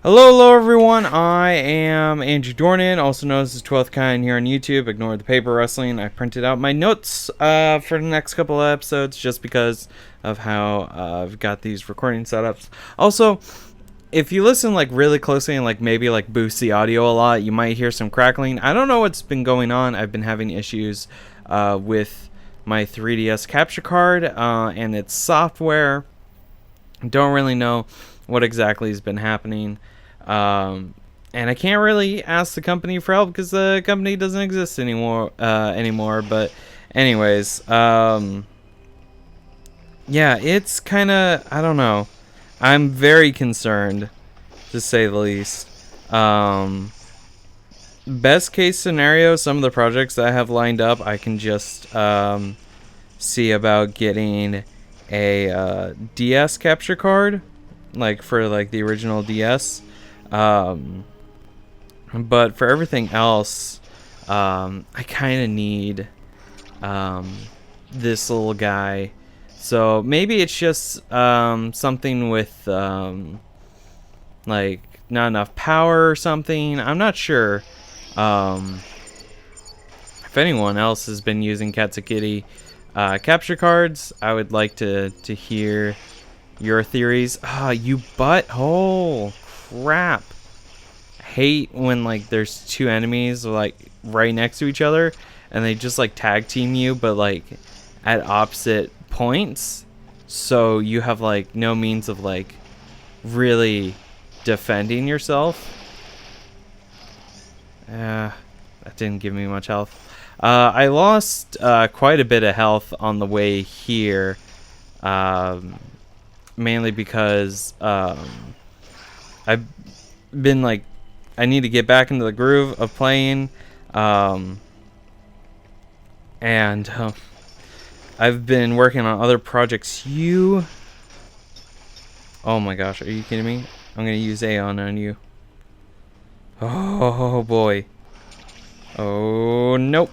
Hello everyone, I am Andrew Dornan, also known as the 12th Kind here on YouTube. Ignore the paper wrestling. I printed out my notes for the next couple of episodes just because of how I've got these recording setups. Also, if you listen like really closely and like maybe like boost the audio a lot, you might hear some crackling. I don't know what's been going on. I've been having issues with my 3DS capture card and its software. Don't really know what exactly has been happening. And I can't really ask the company for help because the company doesn't exist anymore. But anyways, yeah, it's kind of, I don't know. I'm very concerned, to say the least. Best case scenario, some of the projects that I have lined up, I can just see about getting a DS capture card, like for like the original DS. But for everything else, I kind of need this little guy. So maybe it's just something with like not enough power or something. I'm not sure. If anyone else has been using Katsukity capture cards, I would like to hear your theories. You butthole. Crap. I hate when like there's two enemies like right next to each other and they just like tag team you but like at opposite points, so you have like no means of like really defending yourself. That didn't give me much health. I lost quite a bit of health on the way here, mainly because I've been like, I need to get back into the groove of playing, and I've been working on other projects. Oh my gosh, are you kidding me? I'm gonna use Aeon on you. Oh boy. Oh nope.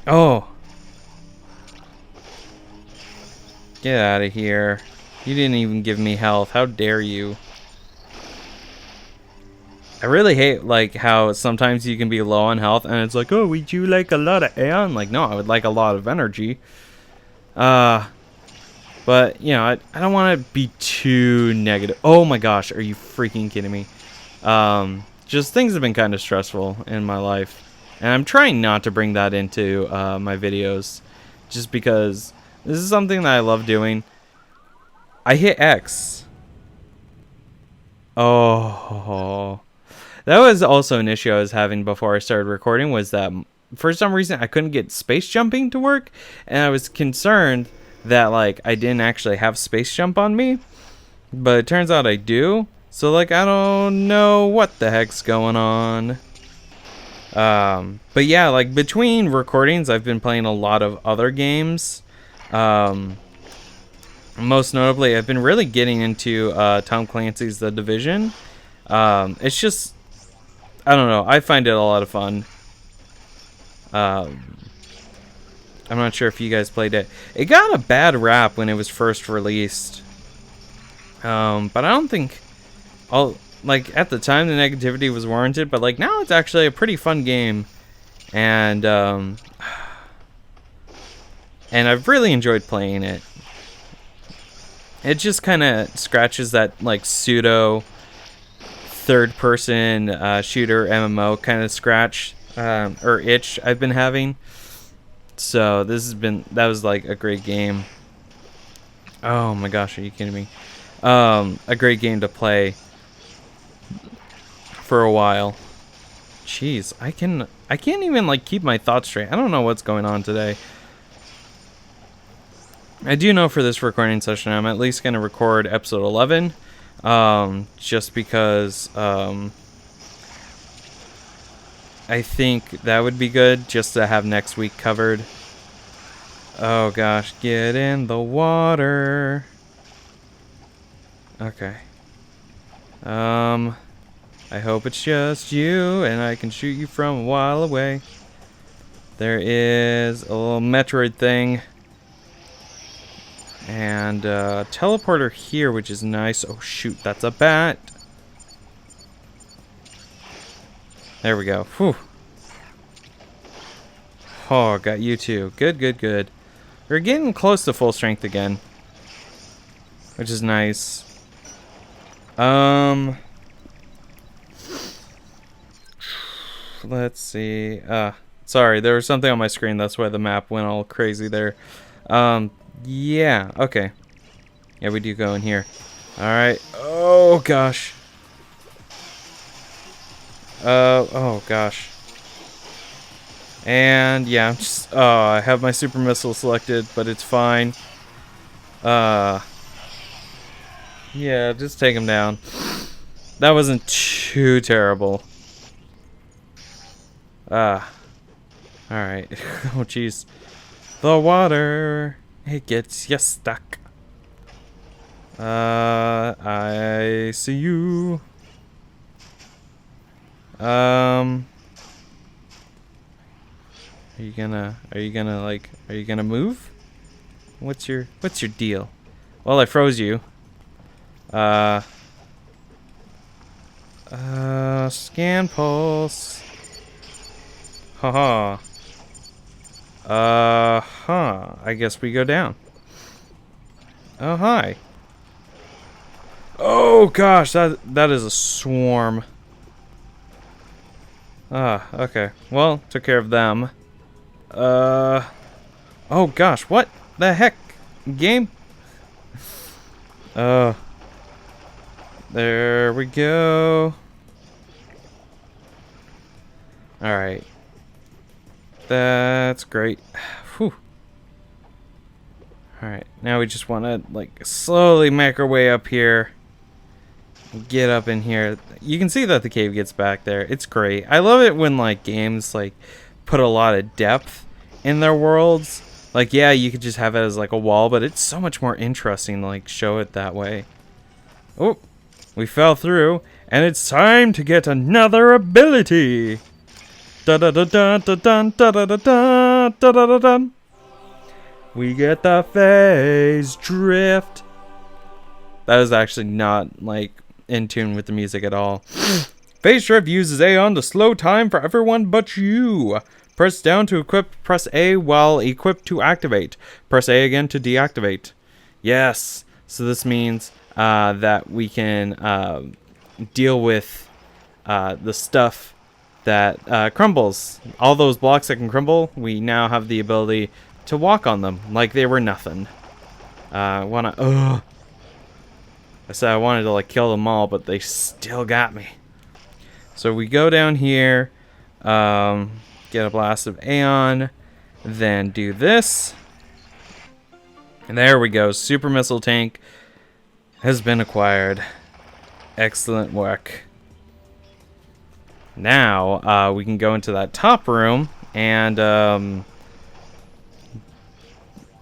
Oh, get out of here. You didn't even give me health. How dare you? I really hate like how sometimes you can be low on health and it's like, oh, would you like a lot of Aeon? Like, no, I would like a lot of energy. But you know, I don't want to be too negative. Oh my gosh, are you freaking kidding me? Just things have been kind of stressful in my life, and I'm trying not to bring that into my videos, just because this is something that I love doing. I hit X. Oh, that was also an issue I was having before I started recording, was that for some reason I couldn't get space jumping to work, and I was concerned that like I didn't actually have space jump on me, but it turns out I do. So like I don't know what the heck's going on. But yeah, like between recordings I've been playing a lot of other games. Most notably I've been really getting into Tom Clancy's The Division. It's just, I don't know, I find it a lot of fun. I'm not sure if you guys played it. It got a bad rap when it was first released. But I don't think like at the time the negativity was warranted, but like now it's actually a pretty fun game. And I've really enjoyed playing it. It just kind of scratches that like pseudo third person shooter MMO kind of scratch or itch I've been having. So that was like a great game. Oh my gosh, are you kidding me? A great game to play for a while. Jeez, I can't even like keep my thoughts straight. I don't know what's going on today. I do know for this recording session I'm at least gonna record episode 11, just because I think that would be good just to have next week covered. Oh gosh, get in the water. Okay. I hope it's just you and I can shoot you from a while away. There is a little Metroid thing. And teleporter here, which is nice. Oh shoot, that's a bat. There we go. Whew. Oh, got you too. Good, good, good. We're getting close to full strength again, which is nice. Let's see. Sorry, there was something on my screen. That's why the map went all crazy there. Yeah, okay. Yeah, we do go in here. Alright. Oh, gosh. Oh, gosh. And, yeah, I'm just... Oh, I have my super missile selected, but it's fine. Yeah, just take him down. That wasn't too terrible. Alright. Oh, jeez. The water. It gets you stuck. I see you. Are you gonna move? What's your deal? Well, I froze you. Scan pulse. Haha. I guess we go down. Oh, hi. Oh gosh, that is a swarm. Okay. Well, took care of them. Oh gosh, what the heck? Game? There we go. Alright. That's great. Whew. Alright, now we just want to, like, slowly make our way up here. Get up in here. You can see that the cave gets back there. It's great. I love it when, like, games, like, put a lot of depth in their worlds. Like, yeah, you could just have it as, like, a wall, but it's so much more interesting to, like, show it that way. Oh, we fell through, and it's time to get another ability. Da da da da da da da da da da da da da. We get the phase drift. That is actually not, like, in tune with the music at all. Phase drift uses Aeon to slow time for everyone but you. Press down to equip, press A while equipped to activate. Press A again to deactivate. Yes. So this means that we can deal with the stuff that crumbles. All those blocks that can crumble, we now have the ability to walk on them like they were nothing. I said I wanted to, like, kill them all, but they still got me. So we go down here, get a blast of Aeon, then do this. And there we go. Super missile tank has been acquired. Excellent work. Now we can go into that top room and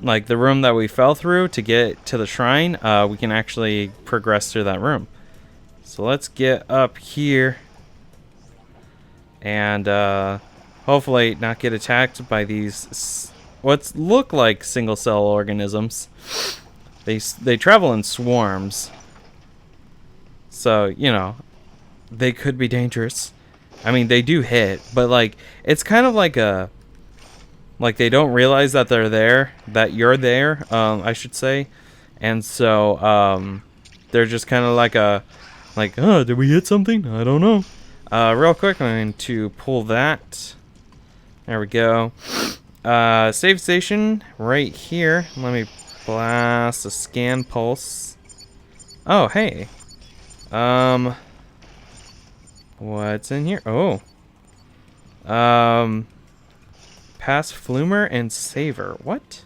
like the room that we fell through to get to the shrine, we can actually progress through that room. So let's get up here and hopefully not get attacked by these what look like single cell organisms. They travel in swarms, so you know they could be dangerous. I mean, they do hit, but like it's kind of like a they don't realize that they're there, that you're there, I should say. And so, they're just kind of like oh, did we hit something? I don't know. Real quick, I'm going to pull that. There we go. Save station right here. Let me blast a scan pulse. Oh, hey. What's in here? Oh. Pass Flumer and Saver. What?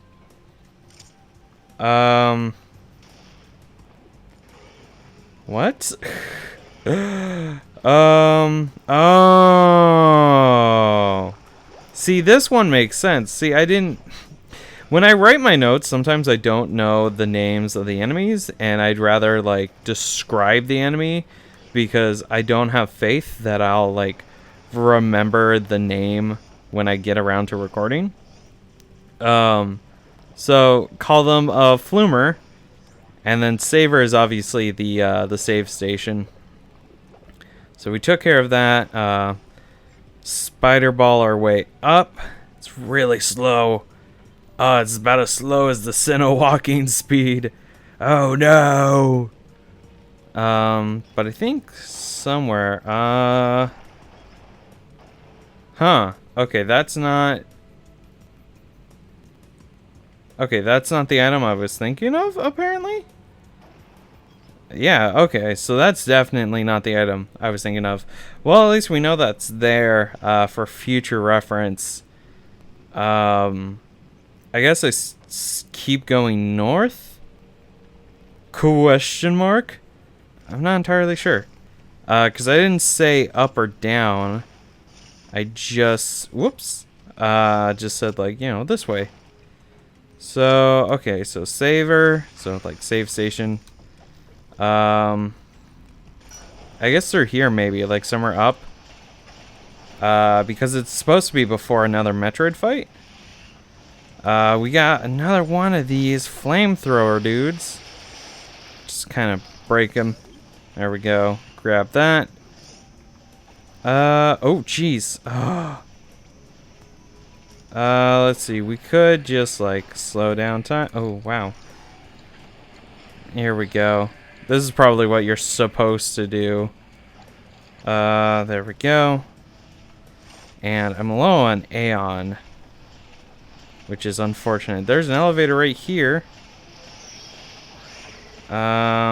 What? Oh. See, this one makes sense. See, I didn't... When I write my notes, sometimes I don't know the names of the enemies, and I'd rather, like, describe the enemy because I don't have faith that I'll, like, remember the name when I get around to recording. So call them Flumer, and then Saver is obviously the save station. So we took care of that. spider ball our way up. It's really slow. Oh, it's about as slow as the Sinnoh walking speed. Oh no. But I think somewhere, huh. Okay, that's not the item I was thinking of, apparently. Yeah, okay, so that's definitely not the item I was thinking of. Well, at least we know that's there, for future reference. I guess I keep going north? Question mark? I'm not entirely sure. Because I didn't say up or down. I just, whoops. Just said, like, you know, this way. So, okay, so saver. So, like, save station. I guess they're here, maybe, like, somewhere up. Because it's supposed to be before another Metroid fight. We got another one of these flamethrower dudes. Just kind of break them. There we go. Grab that. Oh, jeez. Oh. Let's see. We could just, like, slow down time. Oh, wow. Here we go. This is probably what you're supposed to do. There we go. And I'm low on Aeon, which is unfortunate. There's an elevator right here,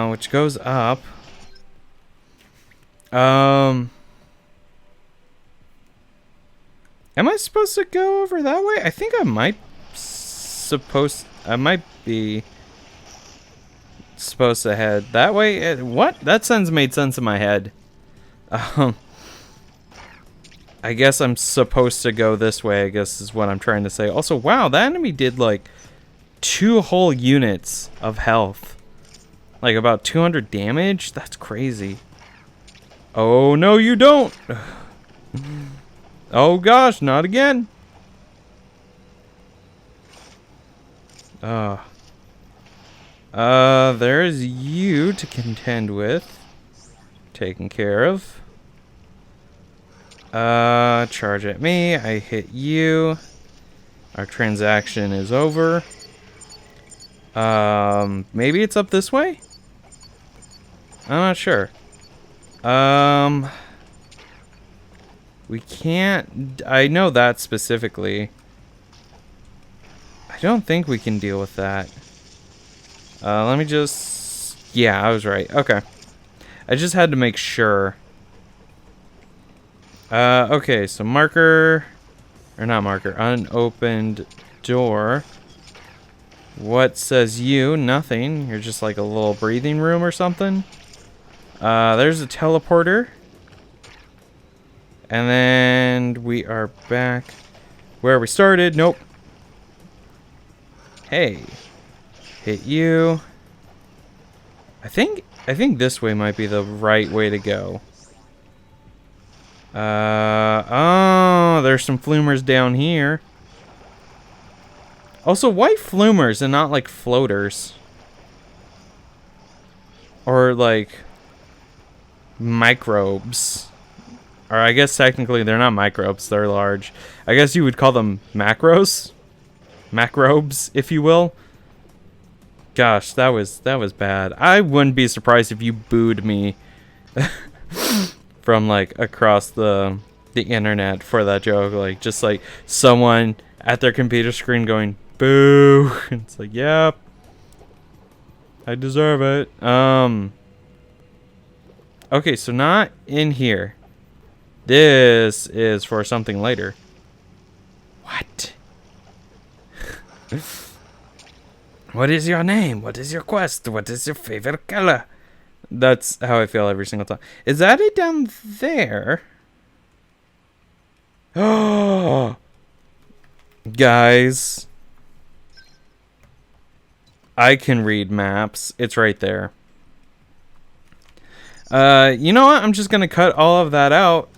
which goes up. Am I supposed to go over that way? I think I might be supposed to head that way. What? That sentence made sense in my head. I guess I'm supposed to go this way, I guess is what I'm trying to say. Also, wow, that enemy did like 2 whole units of health. Like about 200 damage? That's crazy. Oh, no, you don't. Oh, gosh, not again. There's you to contend with. Taken care of. Charge at me. I hit you. Our transaction is over. Maybe it's up this way? I'm not sure. We can't... I know that specifically. I don't think we can deal with that. Let me just... Yeah, I was right. Okay. I just had to make sure. Okay, so marker... Or not marker. Unopened door. What says you? Nothing. You're just like a little breathing room or something. There's a teleporter. And then we are back where we started. Nope. Hey. Hit you. I think this way might be the right way to go. Oh, there's some flumers down here. Also, why flumers and not like floaters? Or like microbes. Or I guess technically they're not microbes, they're large. I guess you would call them macros? Macrobes, if you will. Gosh, that was bad. I wouldn't be surprised if you booed me from like across the internet for that joke. Like just like someone at their computer screen going boo. It's like, yep. I deserve it. Okay, so not in here. This is for something later. What? What is your name? What is your quest? What is your favorite color? That's how I feel every single time. Is that it down there? Oh, guys. I can read maps. It's right there. You know what? I'm just gonna cut all of that out,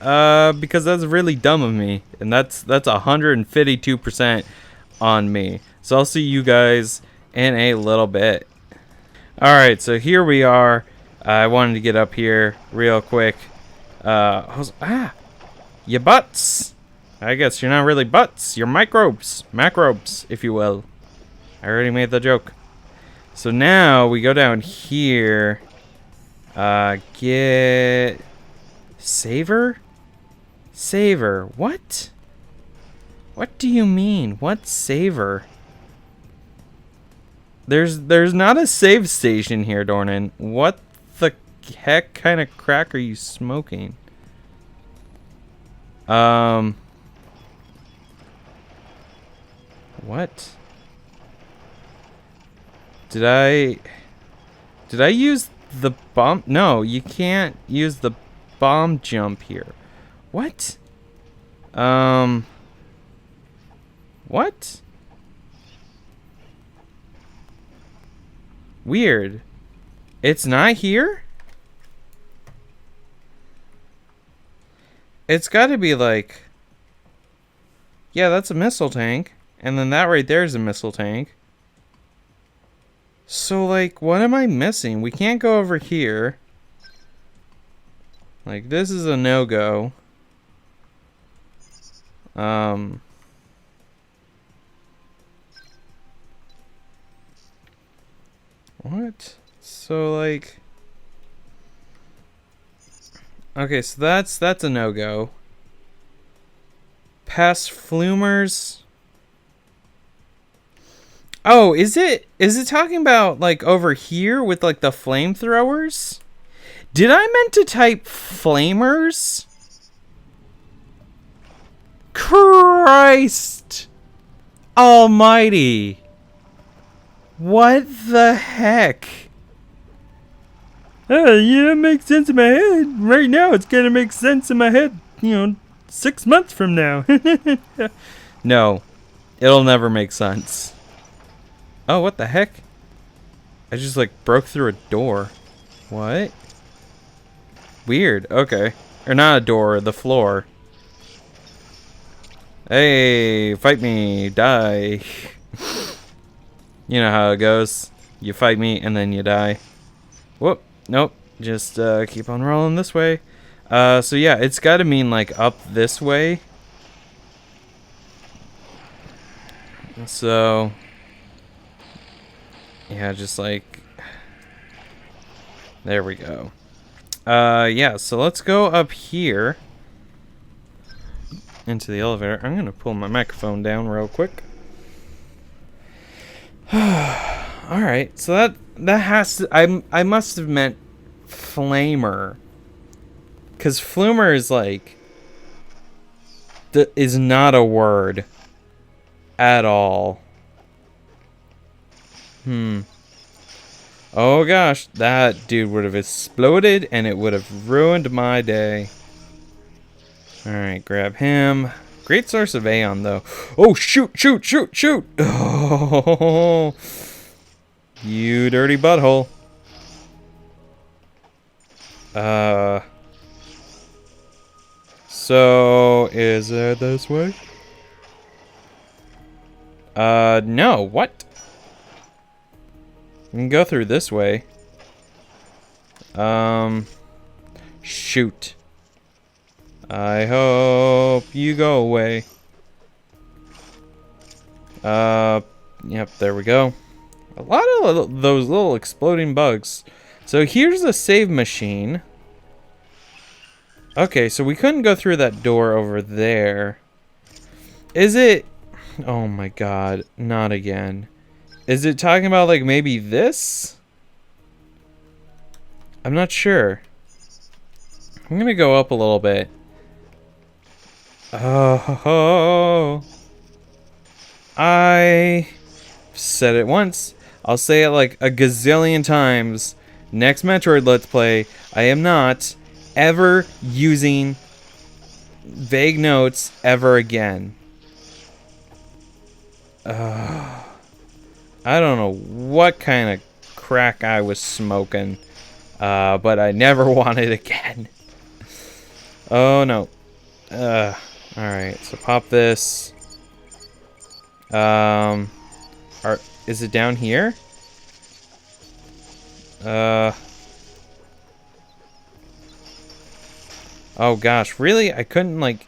because that's really dumb of me, and that's 152% on me. So I'll see you guys in a little bit. All right, so here we are. I wanted to get up here real quick. Ya butts. I guess you're not really butts. You're microbes. Macrobes, if you will. I already made the joke. So now we go down here. Get... Savor? Savor. What? What do you mean? What savor? There's not a save station here, Dornan. What the heck kind of crack are you smoking? What? Did I use the bomb? No, you can't use the bomb jump here. What? What? Weird. It's not here? It's gotta be like... Yeah, that's a missile tank. And then that right there is a missile tank. So, like, what am I missing? We can't go over here. Like, this is a no-go. What? So, like... Okay, so that's a no-go. Past Flumers... Oh, is it talking about, like, over here with, like, the flamethrowers? Did I meant to type flamers? Christ almighty. What the heck? Yeah, it makes sense in my head. Right now, it's gonna make sense in my head, 6 months from now. No, it'll never make sense. Oh, what the heck? I just, like, broke through a door. What? Weird. Okay. Or not a door, the floor. Hey, fight me. Die. You know how it goes. You fight me, and then you die. Whoop. Nope. Just keep on rolling this way. So, yeah, it's got to mean, like, up this way. So... Yeah, just like... There we go. Yeah, so let's go up here. Into the elevator. I'm gonna pull my microphone down real quick. Alright, so that has to... I must have meant flamer. Because flumer is like... is not a word. At all. Oh gosh, that dude would have exploded and it would have ruined my day. Alright, grab him. Great source of Aeon though. Oh, shoot, shoot, shoot, shoot! Oh, you dirty butthole. So, is it this way? No, what? We can go through this way. Shoot. I hope you go away. Yep, there we go. A lot of those little exploding bugs. So here's the save machine. Okay, so we couldn't go through that door over there. Is it... Oh my god, not again. Is it talking about, like, maybe this? I'm not sure. I'm gonna go up a little bit. Oh. I said it once. I'll say it like a gazillion times. Next Metroid Let's Play, I am not ever using vague notes ever again. I don't know what kind of crack I was smoking, but I never want it again. Oh no. Alright, so pop this. Is it down here? Oh gosh, really? I couldn't, like...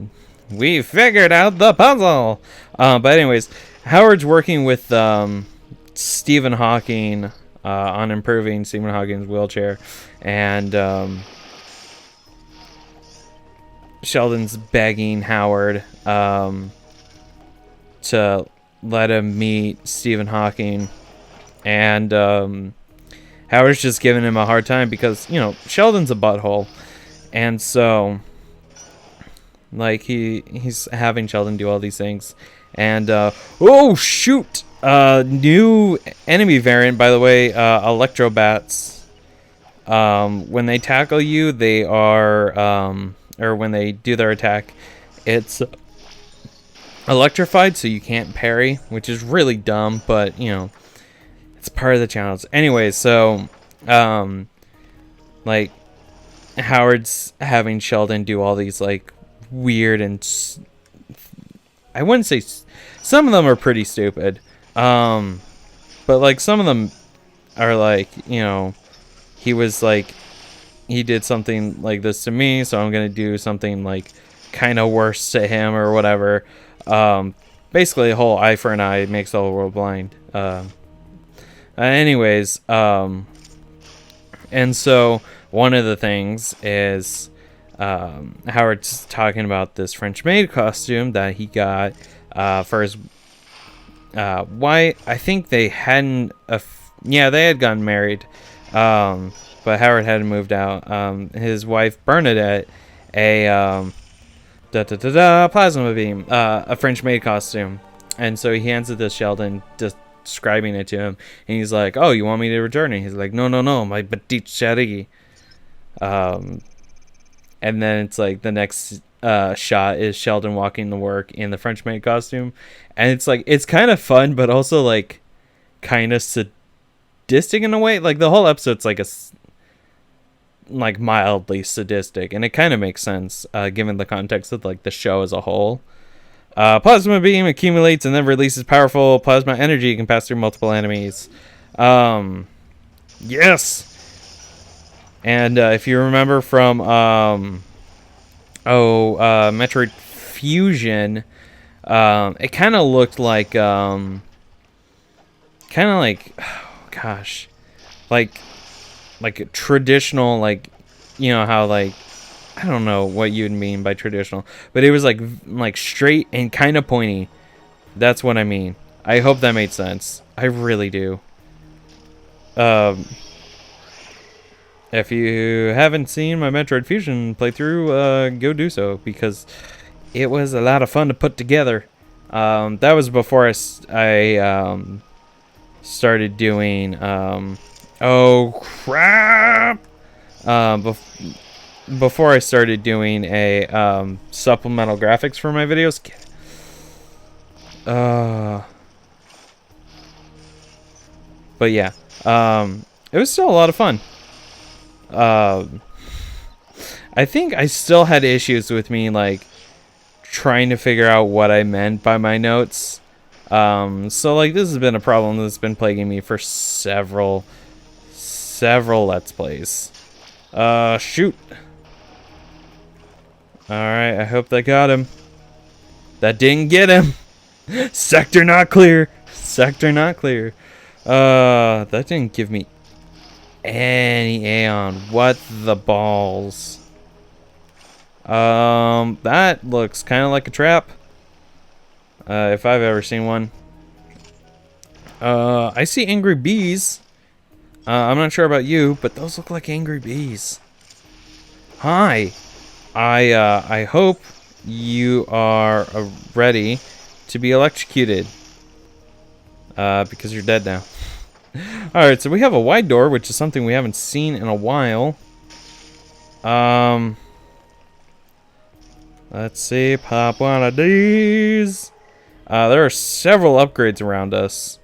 We figured out the puzzle. But anyways, Howard's working with Stephen Hawking on improving Stephen Hawking's wheelchair, and Sheldon's begging Howard to let him meet Stephen Hawking, and Howard's just giving him a hard time because, you know, Sheldon's a butthole, and so like he's having Sheldon do all these things, and oh shoot, new enemy variant, by the way, Electrobats. When they tackle you, they are or when they do their attack, it's electrified, so you can't parry, which is really dumb, but you know, it's part of the challenge. Anyway, so like Howard's having Sheldon do all these like weird, and I wouldn't say some of them are pretty stupid, but like some of them are like, you know, he was like, he did something like this to me, so I'm gonna do something like kind of worse to him or whatever. Basically the whole eye for an eye makes the whole world blind. Anyways, and so one of the things is Howard's talking about this French maid costume that he got for his wife. I think they hadn't they had gotten married, but Howard hadn't moved out. His wife Bernadette, a plasma beam, a French maid costume, and so he hands it to Sheldon, describing it to him, and he's like, "Oh, you want me to return it?" He's like, "No, my petite chérie." And then it's like the next shot is Sheldon walking to work in the French maid costume, and it's like, it's kind of fun, but also like kind of sadistic in a way. Like the whole episode's like mildly sadistic, and it kind of makes sense given the context of like the show as a whole. Plasma beam accumulates and then releases powerful plasma energy, can pass through multiple enemies. Yes. And if you remember from Metroid Fusion, it kind of looked like like a traditional, like, you know how, like, I don't know what you'd mean by traditional, but it was like straight and kind of pointy. That's what I mean. I hope that made sense. I really do. If you haven't seen my Metroid Fusion playthrough, go do so, because it was a lot of fun to put together. That was before I started doing oh crap! Before I started doing a supplemental graphics for my videos. But yeah, it was still a lot of fun. I think I still had issues with me like trying to figure out what I meant by my notes. So like this has been a problem that's been plaguing me for several Let's Plays. Shoot. Alright, I hope that got him. That didn't get him. Sector not clear. Sector not clear. That didn't give me any Aeon. What the balls? That looks kind of like a trap. If I've ever seen one. I see angry bees. I'm not sure about you, but those look like angry bees. Hi. I hope you are ready to be electrocuted. Because you're dead now. Alright, so we have a wide door, which is something we haven't seen in a while. Let's see, pop one of these. There are several upgrades around us.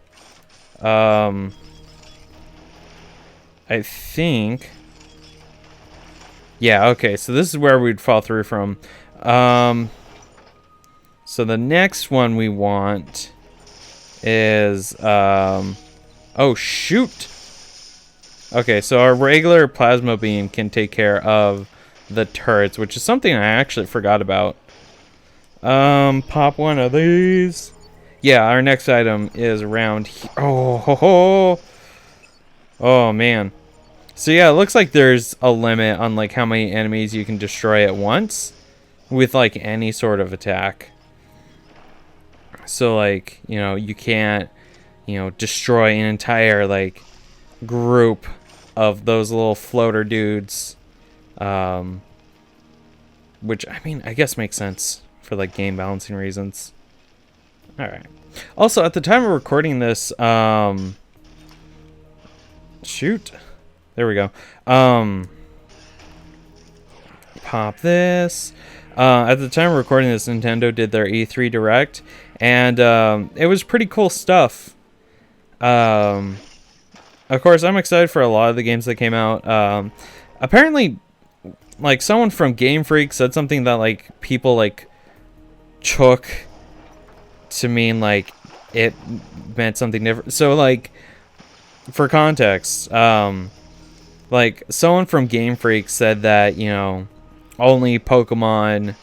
I think... Yeah, okay, so this is where we'd fall through from. So the next one we want is... Oh, shoot! Okay, so our regular plasma beam can take care of the turrets, which is something I actually forgot about. Pop one of these. Yeah, our next item is around here. Oh, ho, ho. Oh, man. So yeah, it looks like there's a limit on like how many enemies you can destroy at once with like any sort of attack. So like, you know, you can't, you know, destroy an entire like group of those little floater dudes. Which I mean, I guess makes sense for like game balancing reasons. All right. Also, at the time of recording this, shoot. There we go. Pop this. At the time of recording this, Nintendo did their E3 Direct, and it was pretty cool stuff. Of course, I'm excited for a lot of the games that came out. Apparently, like someone from Game Freak said something that like people like took to mean like it meant something different. So like, for context, like someone from Game Freak said that, you know, only Pokemon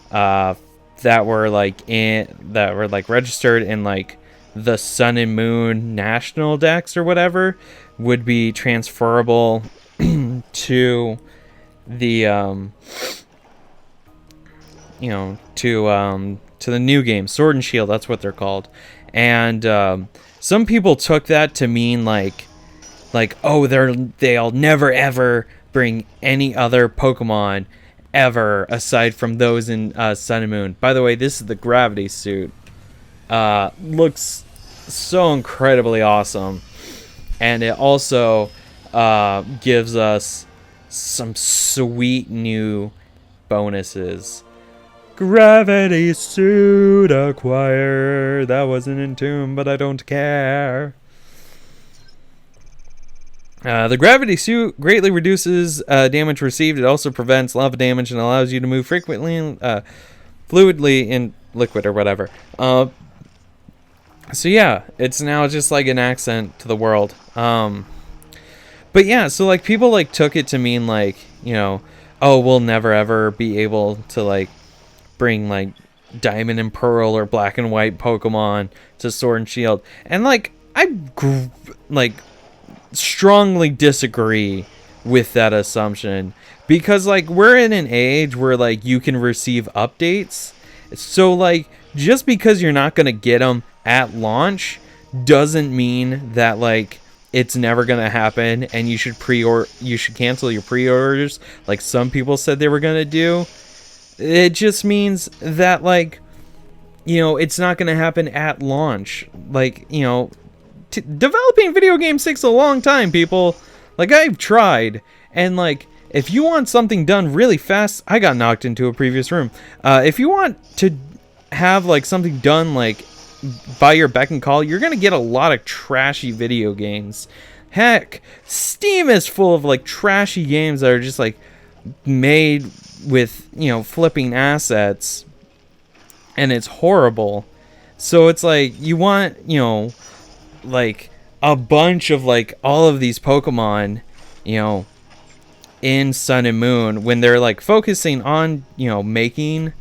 that were like registered in like the Sun and Moon National Dex or whatever would be transferable to the you know, to the new game, Sword and Shield. That's what they're called. And some people took that to mean like oh, they'll never ever bring any other Pokemon ever aside from those in Sun and Moon. By the way, this is the gravity suit. Looks so incredibly awesome, and it also gives us some sweet new bonuses. Gravity suit acquired. That wasn't in tune, but I don't care. The gravity suit greatly reduces damage received. It also prevents lava damage and allows you to move frequently, fluidly in liquid or whatever. So yeah, it's now just like an accent to the world. But yeah, so like people like took it to mean like, you know, oh, we'll never ever be able to like bring like Diamond and Pearl or Black and White Pokemon to Sword and Shield. And like like strongly disagree with that assumption, because like we're in an age where like you can receive updates. So like just because you're not going to get them at launch doesn't mean that like it's never going to happen and you should cancel your pre-orders like some people said they were going to do. It just means that like, you know, it's not going to happen at launch. Like, you know, developing video games takes a long time, people. Like, I've tried, and like if you want something done really fast, I got knocked into a previous room. If you want to have like something done like by your beck and call, you're gonna get a lot of trashy video games. Heck, Steam is full of like trashy games that are just like made with, you know, flipping assets, and it's horrible. So it's like you want, you know, like a bunch of like all of these Pokemon, you know, in Sun and Moon when they're like focusing on, you know, making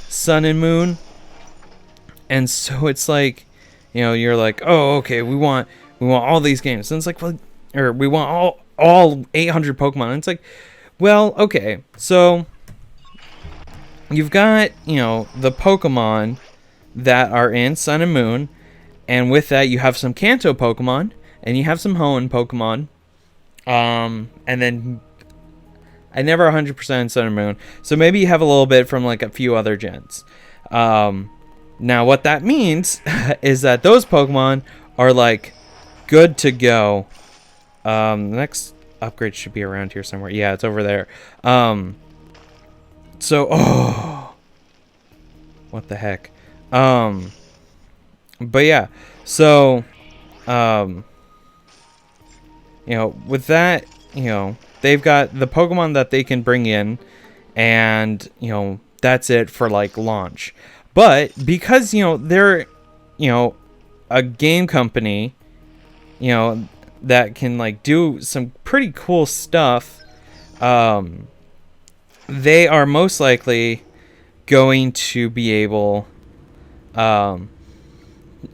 Sun and Moon. And so it's like, you know, you're like, oh, okay, we want all these games. And it's like, well, or we want all 800 Pokemon. And it's like, well, okay, so you've got, you know, the Pokemon that are in Sun and Moon, and with that you have some Kanto Pokemon, and you have some Hoenn Pokemon, and then I never 100% in Sun and Moon, so maybe you have a little bit from like a few other gens. Now what that means is that those Pokemon are like good to go. The next upgrade should be around here somewhere. Yeah, it's over there. So, oh, what the heck? But yeah, so, you know, with that, you know, they've got the Pokemon that they can bring in, and, you know, that's it for like launch. But because, you know, they're, you know, a game company, you know, that can like do some pretty cool stuff, they are most likely going to be able, in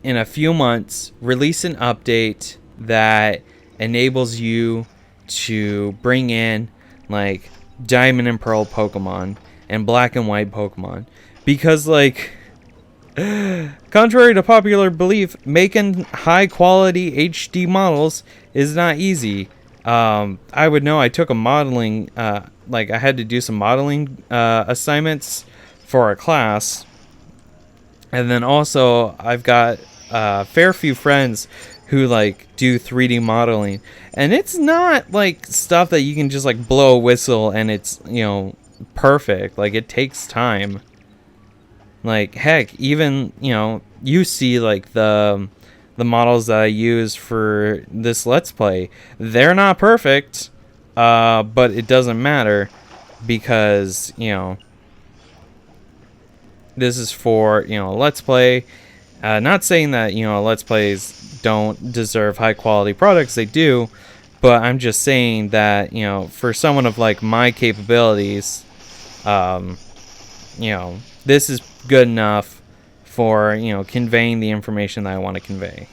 a few months, release an update that enables you to bring in like Diamond and Pearl Pokemon and Black and White Pokemon, because like, contrary to popular belief, making high quality HD models is not easy. I would know. I took a modeling, like I had to do some modeling assignments for a class, and then also I've got a fair few friends who like do 3D modeling, and it's not like stuff that you can just like blow a whistle and it's, you know, perfect. Like, it takes time. Like, heck, even, you know, you see like the models that I use for this Let's Play, they're not perfect, but it doesn't matter, because, you know, this is for, you know, Let's Play. Not saying that, you know, Let's Plays don't deserve high quality products, they do, but I'm just saying that, you know, for someone of like my capabilities, you know, this is good enough for, you know, conveying the information that I want to convey.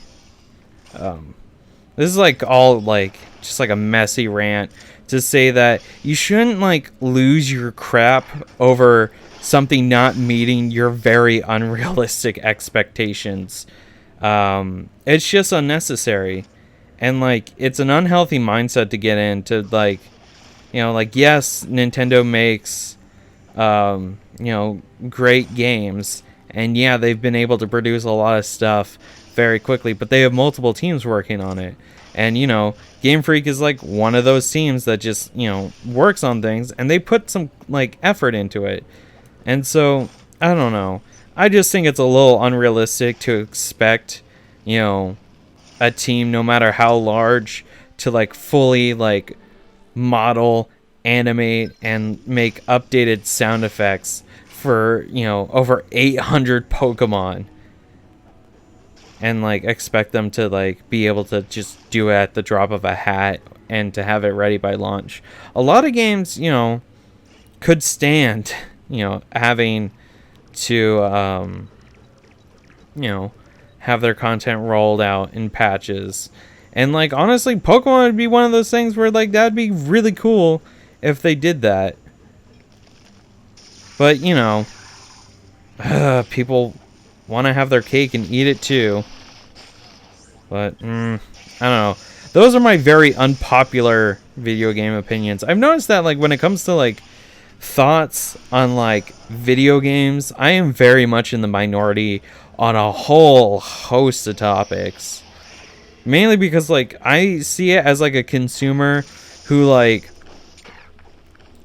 This is like all like just like a messy rant to say that you shouldn't like lose your crap over something not meeting your very unrealistic expectations. It's just unnecessary, and like, it's an unhealthy mindset to get into. Like, you know, like, yes, Nintendo makes you know, great games, and yeah, they've been able to produce a lot of stuff very quickly, but they have multiple teams working on it. And, you know, Game Freak is like one of those teams that just, you know, works on things, and they put some like effort into it. And so, I don't know. I just think it's a little unrealistic to expect, you know, a team, no matter how large, to like fully like model, animate, and make updated sound effects for, you know, over 800 Pokemon, and like expect them to like be able to just do it at the drop of a hat and to have it ready by launch. A lot of games, you know, could stand, you know, having to you know, have their content rolled out in patches. And like, honestly, Pokemon would be one of those things where like that'd be really cool if they did that. But, you know, people want to have their cake and eat it too. But I don't know. Those are my very unpopular video game opinions. I've noticed that like when it comes to like thoughts on like video games, I am very much in the minority on a whole host of topics. Mainly because like I see it as like a consumer who like,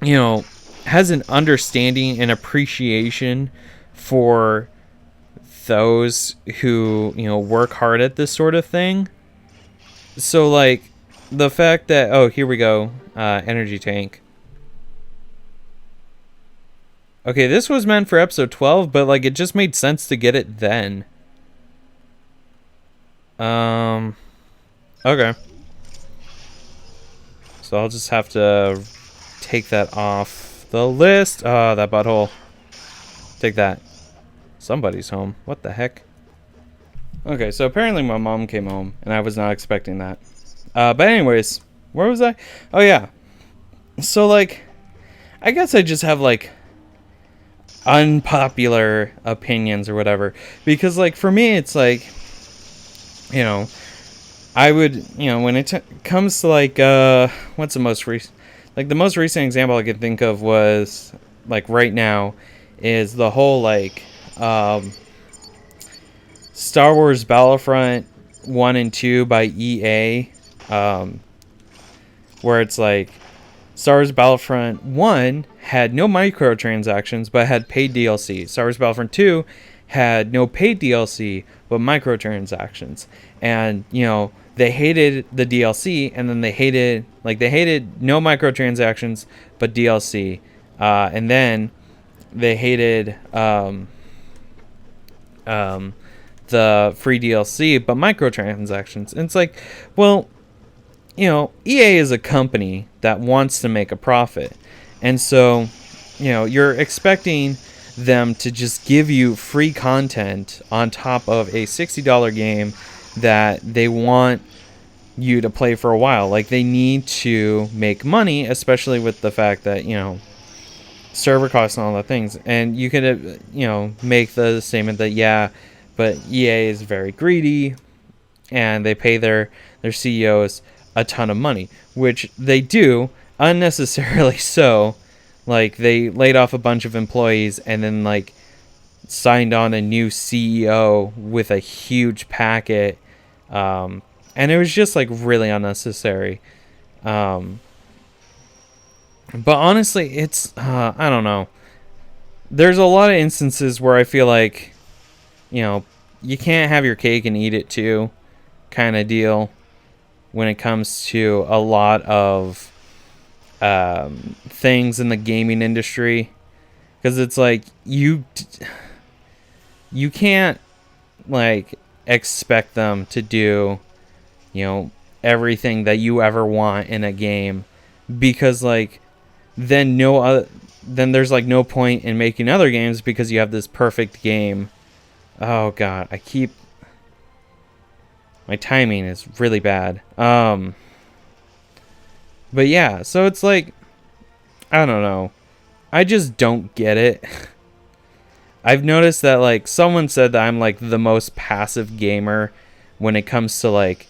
you know, has an understanding and appreciation for those who, you know, work hard at this sort of thing. So like the fact that, oh, here we go, energy tank. Okay, this was meant for episode 12, but like it just made sense to get it then. Okay. So I'll just have to take that off the list. Oh, that butthole. Take that. Somebody's home. What the heck? Okay, so apparently my mom came home, and I was not expecting that. But anyways, where was I? Oh, yeah. So, like, I guess I just have, like, unpopular opinions or whatever. Because, like, for me, it's like, you know, I would, you know, when it comes to, like, what's the most recent? Like, the most recent example I could think of was, like, right now, is the whole, like, Star Wars Battlefront 1 and 2 by EA, where it's like Star Wars Battlefront 1 had no microtransactions but had paid DLC. Star Wars Battlefront 2 had no paid DLC but microtransactions. And, you know, they hated the DLC, and then they hated no microtransactions but DLC. And then they hated the free DLC but microtransactions. And it's like, well, you know, EA is a company that wants to make a profit. And so, you know, you're expecting them to just give you free content on top of a $60 game that they want you to play for a while. Like, they need to make money, especially with the fact that, you know, server costs and all that things. And you could, you know, make the statement that, yeah, but EA is very greedy and they pay their CEOs a ton of money, which they do, unnecessarily so. Like, they laid off a bunch of employees and then, like, signed on a new CEO with a huge packet. And it was just, like, really unnecessary. But honestly, it's, I don't know. There's a lot of instances where I feel like, you know, you can't have your cake and eat it too, kind of deal, when it comes to a lot of things in the gaming industry. Because it's like, you can't, like, expect them to do, you know, everything that you ever want in a game, because, like, then there's, like, no point in making other games because you have this perfect game. Oh god, my timing is really bad. But yeah, so it's like, I don't know, I just don't get it. I've noticed that, like, someone said that I'm, like, the most passive gamer when it comes to, like,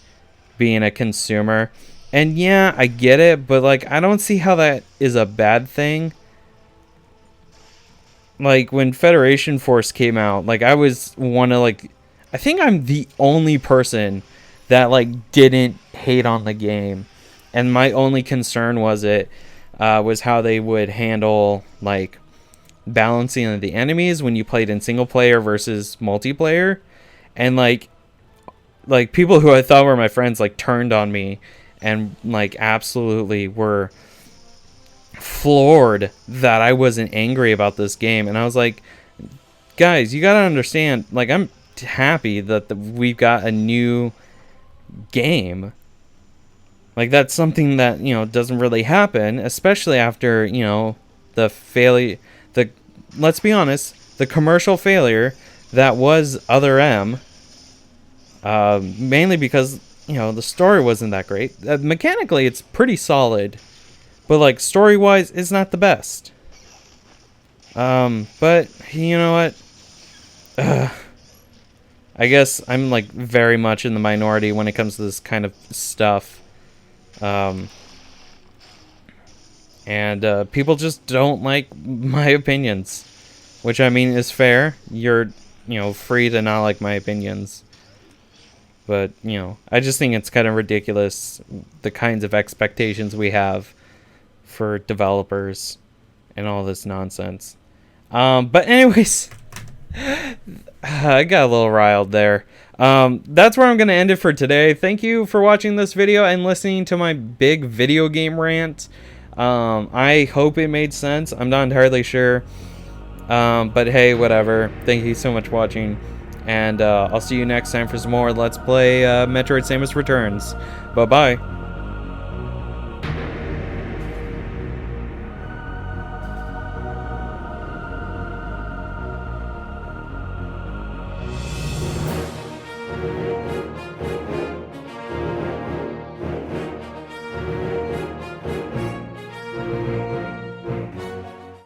being a consumer. And yeah, I get it, but, like, I don't see how that is a bad thing. Like, when Federation Force came out, like, I was one of, like, I think I'm the only person that, like, didn't hate on the game. And my only concern was how they would handle, like, balancing of the enemies when you played in single player versus multiplayer. And, like people who I thought were my friends, like, turned on me and, like, absolutely were floored that I wasn't angry about this game. And I was like, guys, you gotta understand, like, I'm happy that we've got a new game. Like, that's something that, you know, doesn't really happen, especially after, you know, the failure, let's be honest, the commercial failure that was Other M. Mainly because, you know, the story wasn't that great. Mechanically, it's pretty solid, but, like, story-wise, it's not the best. But, you know what? I guess I'm, like, very much in the minority when it comes to this kind of stuff. And people just don't like my opinions, which, I mean, is fair. You're, you know, free to not like my opinions. But, you know, I just think it's kind of ridiculous, the kinds of expectations we have for developers and all this nonsense. But anyways, I got a little riled there. That's where I'm going to end it for today. Thank you for watching this video and listening to my big video game rant. I hope it made sense. I'm not entirely sure. But hey, whatever. Thank you so much for watching. And I'll see you next time for some more Let's Play Metroid Samus Returns. Bye-bye.